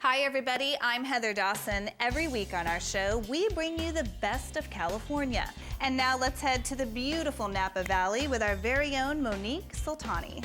Hi everybody, I'm Heather Dawson. Every week on our show, we bring you the best of California. And now let's head to the beautiful Napa Valley with our very own Monique Soltani.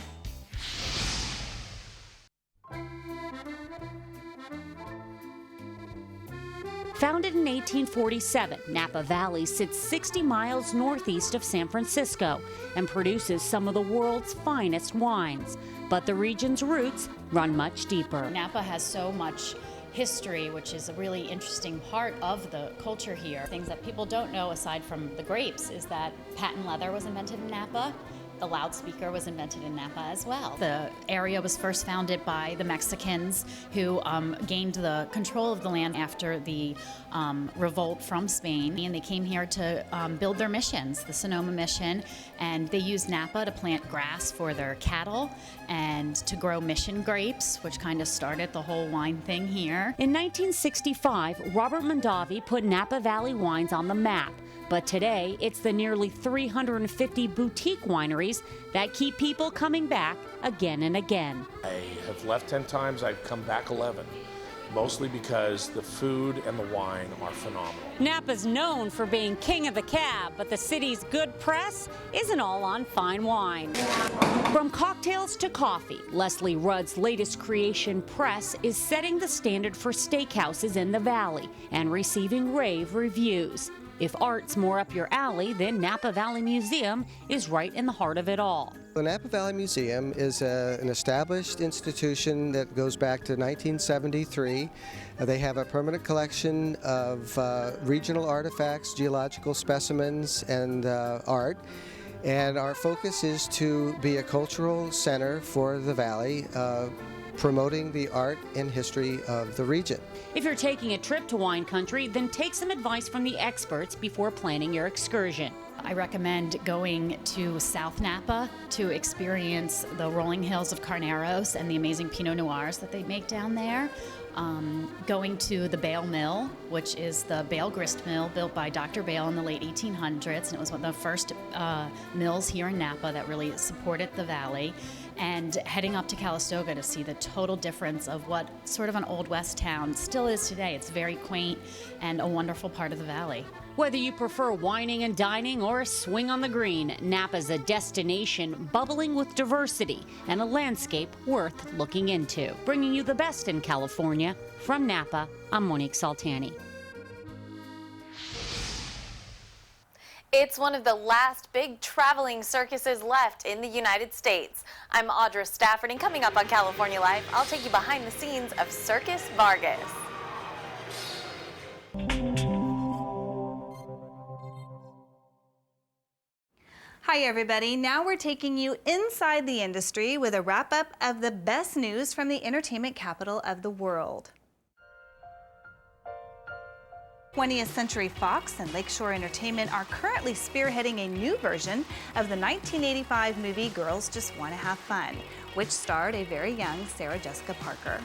Founded in 1847, Napa Valley sits 60 miles northeast of San Francisco and produces some of the world's finest wines. But the region's roots run much deeper. Napa has so much history, which is a really interesting part of the culture here. Things that people don't know aside from the grapes is that patent leather was invented in Napa. The loudspeaker was invented in Napa as well. The area was first founded by the Mexicans who gained the control of the land after the revolt from Spain. And they came here to build their missions, the Sonoma Mission, and they used Napa to plant grass for their cattle and to grow mission grapes, which kind of started the whole wine thing here. In 1965, Robert Mondavi put Napa Valley wines on the map. But today, it's the nearly 350 boutique wineries that keep people coming back again and again. I have left 10 times, I've come back 11, mostly because the food and the wine are phenomenal. Napa's known for being king of the cab, but the city's good press isn't all on fine wine. From cocktails to coffee, Leslie Rudd's latest creation, Press, is setting the standard for steakhouses in the valley and receiving rave reviews. If art's more up your alley, then Napa Valley Museum is right in the heart of it all. The Napa Valley Museum is an established institution that goes back to 1973. They have a permanent collection of regional artifacts, geological specimens, and art. And our focus is to be a cultural center for the valley, promoting the art and history of the region. If you're taking a trip to wine country, then take some advice from the experts before planning your excursion. I recommend going to South Napa to experience the rolling hills of Carneros and the amazing Pinot Noirs that they make down there. Going to the Bale Mill, which is the bale grist mill built by Dr. Bale in the late 1800s, and it was one of the first mills here in Napa that really supported the valley. And heading up to Calistoga to see the total difference of what sort of an Old West town still is today. It's very quaint and a wonderful part of the valley. Whether you prefer wining and dining or a swing on the green, Napa's a destination bubbling with diversity and a landscape worth looking into. Bringing you the best in California, from Napa, I'm Monique Soltani. It's one of the last big traveling circuses left in the United States. I'm Audra Stafford, and coming up on California Life, I'll take you behind the scenes of Circus Vargas. Hi everybody, now we're taking you inside the industry with a wrap-up of the best news from the entertainment capital of the world. 20th Century Fox and Lakeshore Entertainment are currently spearheading a new version of the 1985 movie Girls Just Want to Have Fun, which starred a very young Sarah Jessica Parker.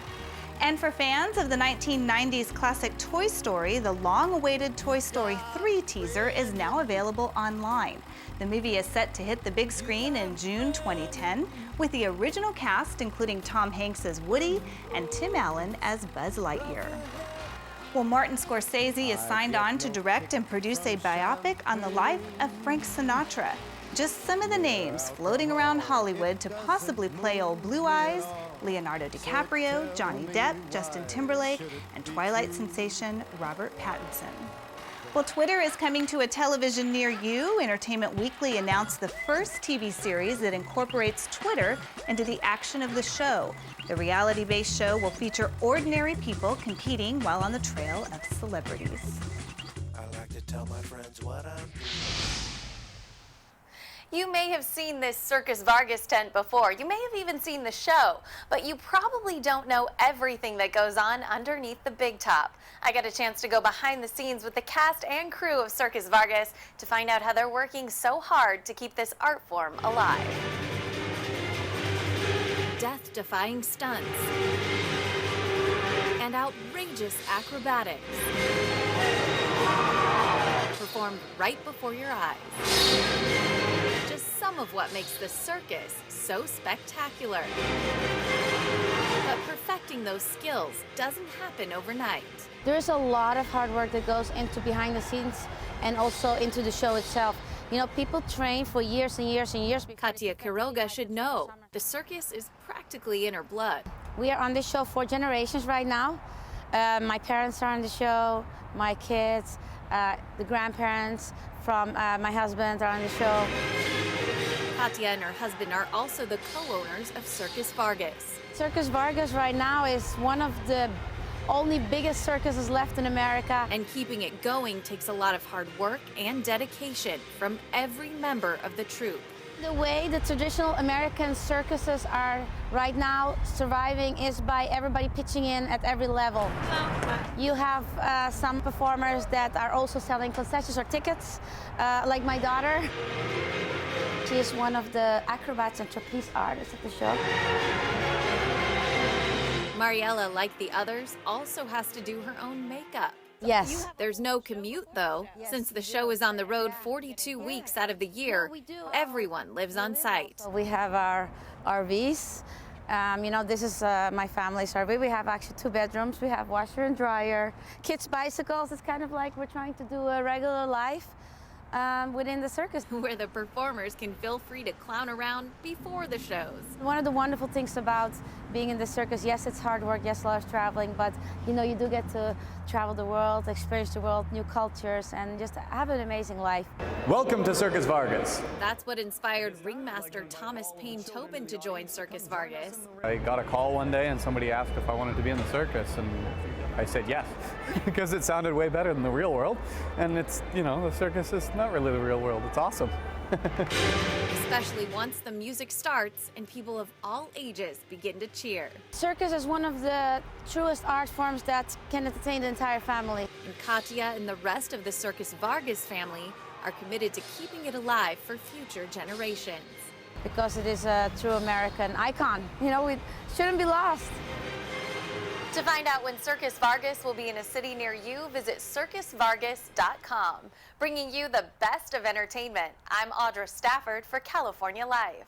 And for fans of the 1990s classic Toy Story, the long-awaited Toy Story 3 teaser is now available online. The movie is set to hit the big screen in June 2010, with the original cast including Tom Hanks as Woody and Tim Allen as Buzz Lightyear. Well, Martin Scorsese is signed on to direct and produce a biopic on the life of Frank Sinatra. Just some of the names floating around Hollywood to possibly play old Blue Eyes: Leonardo DiCaprio, Johnny Depp, Justin Timberlake, and Twilight sensation Robert Pattinson. Well, Twitter is coming to a television near you. Entertainment Weekly announced the first TV series that incorporates Twitter into the action of the show. The reality-based show will feature ordinary people competing while on the trail of celebrities. I like to tell my friends what I'm doing. You may have seen this Circus Vargas tent before. You may have even seen the show, but you probably don't know everything that goes on underneath the big top. I got a chance to go behind the scenes with the cast and crew of Circus Vargas to find out how they're working so hard to keep this art form alive. Death-defying stunts and outrageous acrobatics performed right before your eyes. Just some of what makes the circus so spectacular. But perfecting learning those skills doesn't happen overnight. There's a lot of hard work that goes into behind the scenes and also into the show itself. You know, people train for years and years and years. Katya Quiroga should know the circus is practically in her blood. We are on this show 4 generations right now. My parents are on the show, my kids, the grandparents from my husband are on the show. Katya and her husband are also the co-owners of Circus Vargas. Circus Vargas right now is one of the only biggest circuses left in America. And keeping it going takes a lot of hard work and dedication from every member of the troupe. The way the traditional American circuses are right now surviving is by everybody pitching in at every level. You have some performers that are also selling concessions or tickets, like my daughter. She is one of the acrobats and trapeze artists at the show. Mariella, like the others, also has to do her own makeup. Yes. There's no commute, though. Since the show is on the road 42 weeks out of the year, everyone lives on site. We have our RVs. You know, this is my family's RV. We have actually 2 bedrooms. We have washer and dryer, kids' bicycles. It's kind of like we're trying to do a regular life within the circus. Where the performers can feel free to clown around before the shows. One of the wonderful things about being in the circus, yes, it's hard work, yes, a lot of traveling, but you know, you do get to travel the world, experience the world, new cultures, and just have an amazing life. Welcome to Circus Vargas. That's what inspired ringmaster Thomas Payne Tobin to join Circus Vargas. I got a call one day and somebody asked if I wanted to be in the circus, and I said yes, because it sounded way better than the real world. And it's, you know, the circus is not really the real world. It's awesome. Especially once the music starts and people of all ages begin to cheer. Circus is one of the truest art forms that can entertain the entire family. And Katya and the rest of the Circus Vargas family are committed to keeping it alive for future generations. Because it is a true American icon. You know, it shouldn't be lost. To find out when Circus Vargas will be in a city near you, visit circusvargas.com. Bringing you the best of entertainment, I'm Audra Stafford for California Live.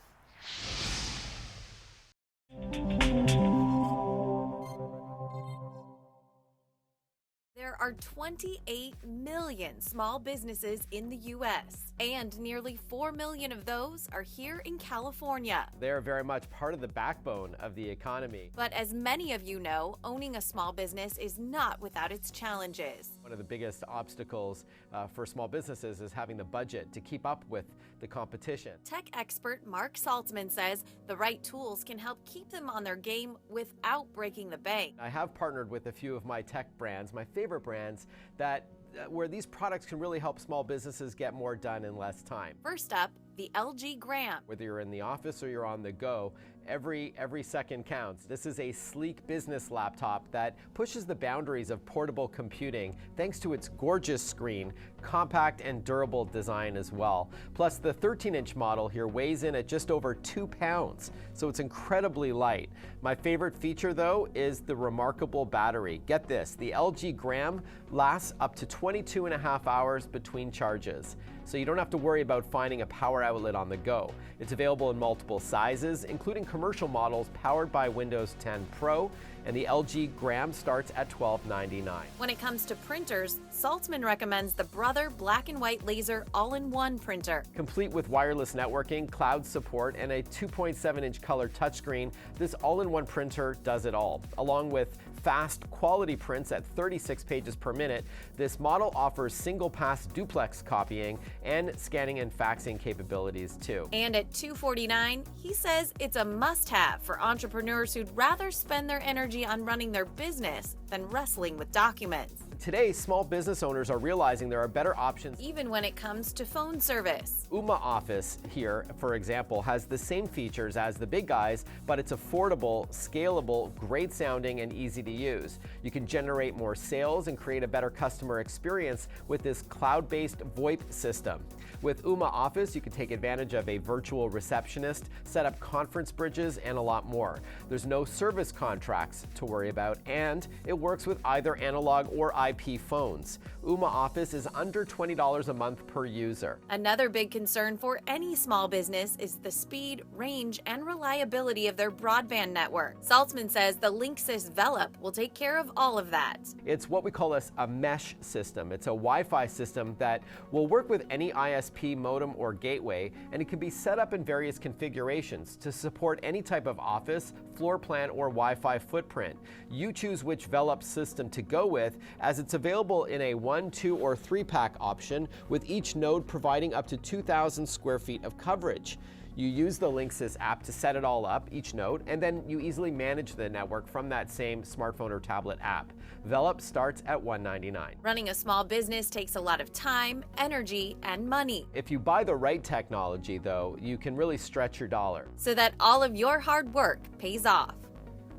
There are 28 million small businesses in the U.S., and nearly 4 million of those are here in California. They are very much part of the backbone of the economy. But as many of you know, owning a small business is not without its challenges. One of the biggest obstacles for small businesses is having the budget to keep up with the competition. Tech expert Mark Saltzman says the right tools can help keep them on their game without breaking the bank. I have partnered with a few of my tech brands, my favorite brands, that where these products can really help small businesses get more done in less time. First up, the LG Gram. Whether you're in the office or you're on the go, every second counts. This is a sleek business laptop that pushes the boundaries of portable computing thanks to its gorgeous screen, compact and durable design as well. Plus, the 13-inch model here weighs in at just over 2 pounds, so it's incredibly light. My favorite feature, though, is the remarkable battery. Get this, the LG Gram lasts up to 22.5 hours between charges, so you don't have to worry about finding a power outlet on the go. It's available in multiple sizes, including commercial models powered by Windows 10 Pro, and the LG Gram starts at $12.99. When it comes to printers, Saltzman recommends the Brother Black and White Laser All-in-One printer. Complete with wireless networking, cloud support, and a 2.7-inch color touchscreen, this all-in-one printer does it all. Along with fast quality prints at 36 pages per minute, this model offers single-pass duplex copying and scanning and faxing capabilities too. And at $249, he says it's a must-have for entrepreneurs who'd rather spend their energy on running their business than wrestling with documents. Today, small business owners are realizing there are better options. Even when it comes to phone service. Ooma Office here, for example, has the same features as the big guys, but it's affordable, scalable, great sounding, and easy to use. You can generate more sales and create a better customer experience with this cloud-based VoIP system. With Ooma Office, you can take advantage of a virtual receptionist, set up conference bridges, and a lot more. There's no service contracts to worry about, and it works with either analog or IP VIP phones. Ooma Office is under $20 a month per user. Another big concern for any small business is the speed, range, and reliability of their broadband network. Saltzman says the Linksys Velop will take care of all of that. It's what we call a mesh system. It's a Wi-Fi system that will work with any ISP modem or gateway, and it can be set up in various configurations to support any type of office, floor plan, or Wi-Fi footprint. You choose which Velop system to go with, as it's available in a 1, 2, or 3-pack option, with each node providing up to 2,000 square feet of coverage. You use the Linksys app to set it all up, each node, and then you easily manage the network from that same smartphone or tablet app. Velop starts at $199. Running a small business takes a lot of time, energy, and money. If you buy the right technology, though, you can really stretch your dollar. So that all of your hard work pays off.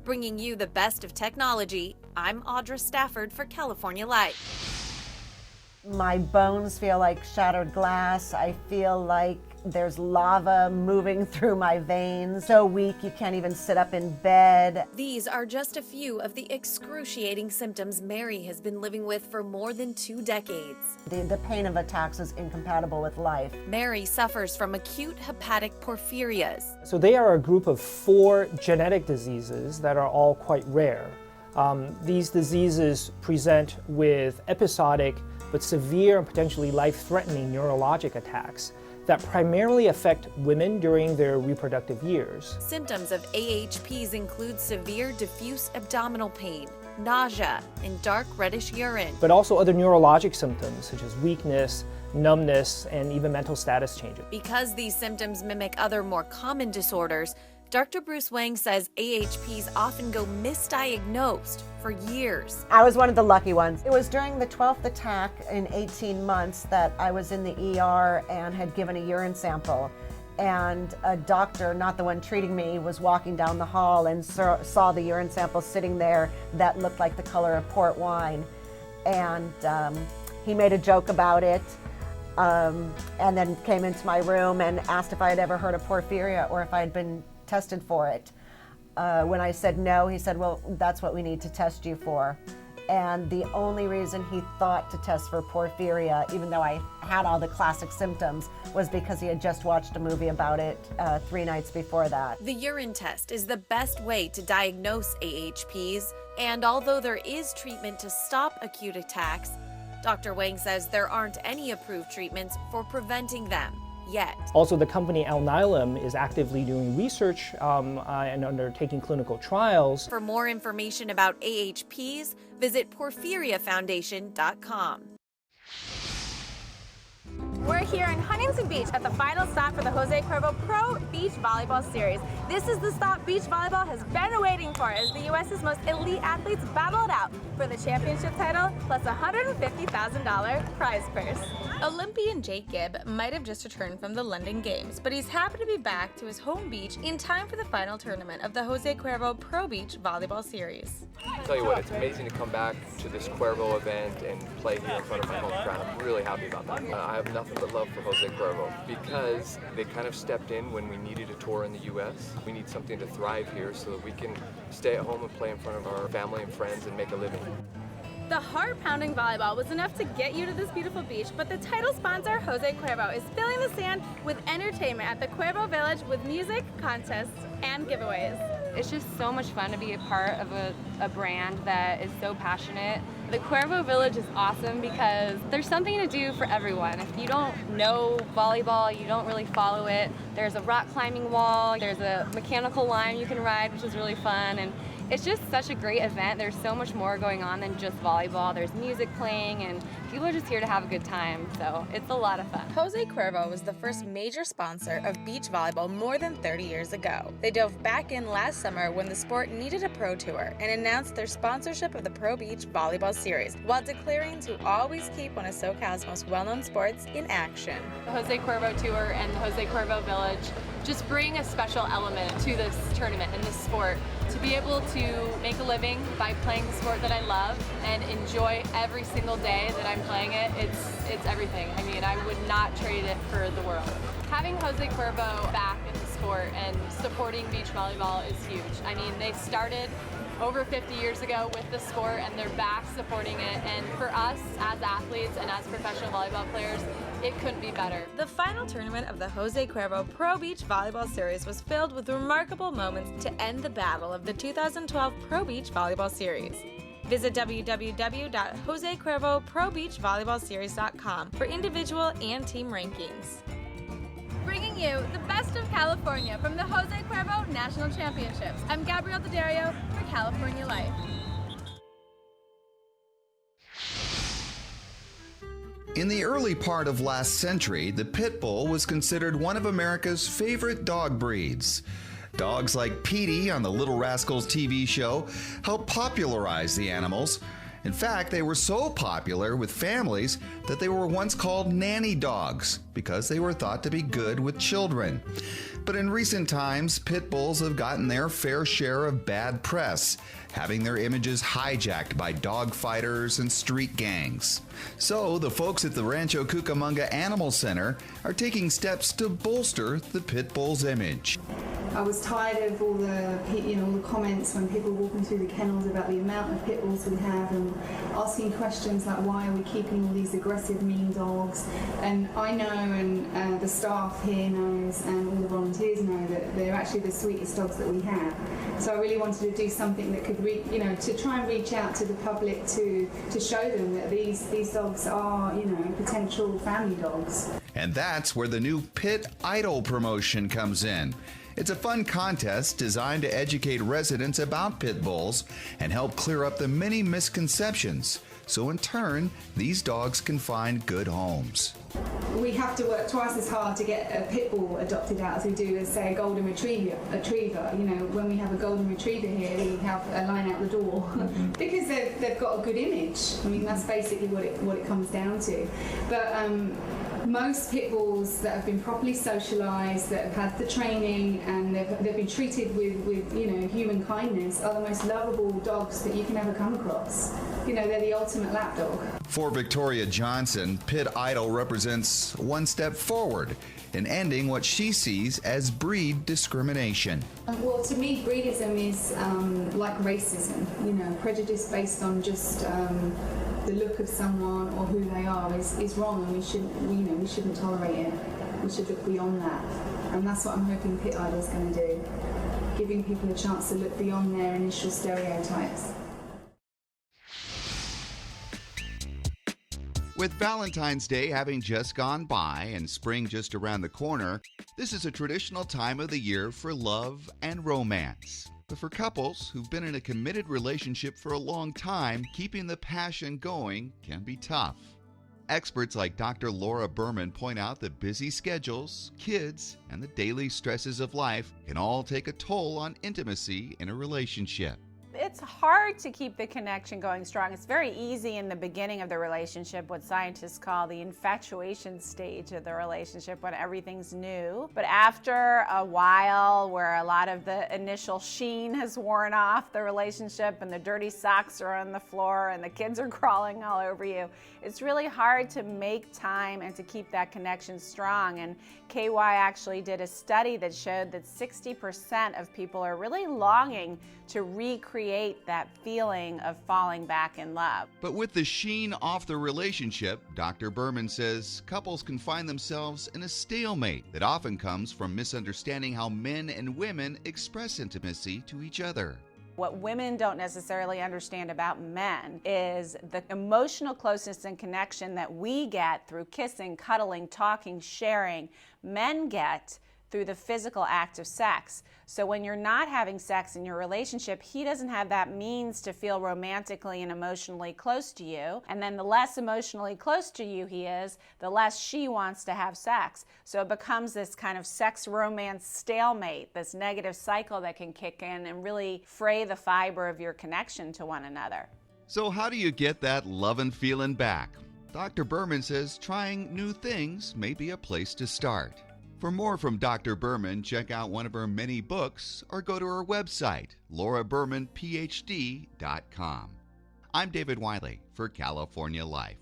Bringing you the best of technology, I'm Audra Stafford for California Life. My bones feel like shattered glass. I feel like there's lava moving through my veins. So weak you can't even sit up in bed. These are just a few of the excruciating symptoms Mary has been living with for more than 2 decades. The pain of attacks is incompatible with life. Mary suffers from acute hepatic porphyrias. So they are a group of 4 genetic diseases that are all quite rare. These diseases present with episodic but severe and potentially life-threatening neurologic attacks that primarily affect women during their reproductive years. Symptoms of AHPs include severe diffuse abdominal pain, nausea, and dark reddish urine. But also other neurologic symptoms such as weakness, numbness, and even mental status changes. Because these symptoms mimic other more common disorders, Dr. Bruce Wang says AHPs often go misdiagnosed for years. I was one of the lucky ones. It was during the 12th attack in 18 months that I was in the ER and had given a urine sample. And a doctor, not the one treating me, was walking down the hall and saw the urine sample sitting there that looked like the color of port wine. And he made a joke about it. And then came into my room and asked if I had ever heard of porphyria or if I had been tested for it. When I said no, he said, well, that's what we need to test you for. And the only reason he thought to test for porphyria, even though I had all the classic symptoms, was because he had just watched a movie about it 3 nights before that. The urine test is the best way to diagnose AHPs, and although there is treatment to stop acute attacks, Dr. Wang says there aren't any approved treatments for preventing them yet. Also, the company Alnylam is actively doing research and undertaking clinical trials. For more information about AHPs, visit porphyriafoundation.com. We're here in Huntington Beach at the final stop for the Jose Cuervo Pro Beach Volleyball Series. This is the stop beach volleyball has been waiting for as the U.S.'s most elite athletes battle it out for the championship title plus a $150,000 prize purse. Olympian Jake Gibb might have just returned from the London Games, but he's happy to be back to his home beach in time for the final tournament of the Jose Cuervo Pro Beach Volleyball Series. I'll tell you what, it's amazing to come back to this Cuervo event and play here in front of my home crowd. I'm really happy about that. I have nothing but love for Jose Cuervo because they kind of stepped in when we needed a tour in the U.S. We need something to thrive here so that we can stay at home and play in front of our family and friends and make a living. The heart-pounding volleyball was enough to get you to this beautiful beach, but the title sponsor, Jose Cuervo, is filling the sand with entertainment at the Cuervo Village with music, contests, and giveaways. It's just so much fun to be a part of a brand that is so passionate. The Cuervo Village is awesome because there's something to do for everyone. If you don't know volleyball, you don't really follow it, there's a rock climbing wall, there's a mechanical line you can ride, which is really fun, and it's just such a great event. There's so much more going on than just volleyball. There's music playing and people are just here to have a good time, so it's a lot of fun. Jose Cuervo was the first major sponsor of beach volleyball more than 30 years ago. They dove back in last summer when the sport needed a pro tour and announced their sponsorship of the Pro Beach Volleyball Series while declaring to always keep one of SoCal's most well-known sports in action. The Jose Cuervo Tour and the Jose Cuervo Village just bring a special element to this tournament and this sport. To be able to make a living by playing the sport that I love and enjoy every single day that I'm playing it, it's everything. I mean, I would not trade it for the world. Having Jose Cuervo back in the sport sport, and supporting beach volleyball is huge. I mean, they started over 50 years ago with the sport, and they're back supporting it. And for us as athletes and as professional volleyball players, it couldn't be better. The final tournament of the Jose Cuervo Pro Beach Volleyball Series was filled with remarkable moments to end the battle of the 2012 Pro Beach Volleyball Series. Visit www.josecuervoprobeachvolleyballseries.com for individual and team rankings. Bringing you the best of California from the Jose Cuervo National Championships. I'm Gabrielle D'Addario for California Life. In the early part of last century, the pit bull was considered one of America's favorite dog breeds. Dogs like Petey on the Little Rascals TV show helped popularize the animals. In fact, they were so popular with families that they were once called nanny dogs because they were thought to be good with children. But in recent times, pit bulls have gotten their fair share of bad press, having their images hijacked by dog fighters and street gangs. So the folks at the Rancho Cucamonga Animal Center are taking steps to bolster the pit bull's image. I was tired of all the comments when people were walking through the kennels about the amount of pit bulls we have and asking questions like why are we keeping all these aggressive, mean dogs. And I know, and the staff here knows, and all the volunteers know that they're actually the sweetest dogs that we have. So I really wanted to do something that could, to try and reach out to the public to show them that these dogs are, potential family dogs. And that's where the new Pit Idol promotion comes in. It's a fun contest designed to educate residents about pit bulls and help clear up the many misconceptions, so in turn, these dogs can find good homes. We have to work twice as hard to get a pit bull adopted out as we do as, say, a golden retriever. When we have a golden retriever here, we have a line out the door because they've got a good image. I mean, that's basically what it comes down to. But most pit bulls that have been properly socialized, that have had the training, and they've been treated with human kindness, are the most lovable dogs that you can ever come across. They're the ultimate lap dog. For Victoria Johnson, Pit Idol represents one step forward in ending what she sees as breed discrimination. Well, to me, breedism is like racism. Prejudice based on just the look of someone or who they are is wrong, and we shouldn't tolerate it. We should look beyond that, and that's what I'm hoping Pit Idol is going to do, giving people a chance to look beyond their initial stereotypes. With Valentine's Day having just gone by and spring just around the corner, this is a traditional time of the year for love and romance. But for couples who've been in a committed relationship for a long time, keeping the passion going can be tough. Experts like Dr. Laura Berman point out that busy schedules, kids, and the daily stresses of life can all take a toll on intimacy in a relationship. It's hard to keep the connection going strong. It's very easy in the beginning of the relationship, what scientists call the infatuation stage of the relationship, when everything's new. But after a while, where a lot of the initial sheen has worn off the relationship and the dirty socks are on the floor and the kids are crawling all over you, it's really hard to make time and to keep that connection strong. And KY actually did a study that showed that 60% of people are really longing to recreate that feeling of falling back in love. But with the sheen off the relationship, Dr. Berman says couples can find themselves in a stalemate that often comes from misunderstanding how men and women express intimacy to each other. What women don't necessarily understand about men is the emotional closeness and connection that we get through kissing, cuddling, talking, sharing. Men get through the physical act of sex. So when you're not having sex in your relationship, he doesn't have that means to feel romantically and emotionally close to you. And then the less emotionally close to you he is, the less she wants to have sex. So it becomes this kind of sex romance stalemate, this negative cycle that can kick in and really fray the fiber of your connection to one another. So how do you get that lovin' feeling back? Dr. Berman says trying new things may be a place to start. For more from Dr. Berman, check out one of her many books or go to her website, laurabermanphd.com. I'm David Wiley for California Life.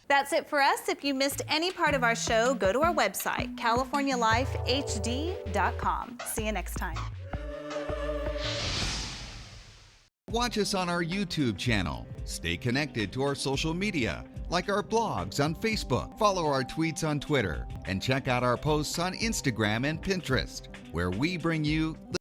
That's it for us. If you missed any part of our show, go to our website, californialifehd.com. See you next time. Watch us on our YouTube channel. Stay connected to our social media, like our blogs on Facebook. Follow our tweets on Twitter, and check out our posts on Instagram and Pinterest, where we bring you the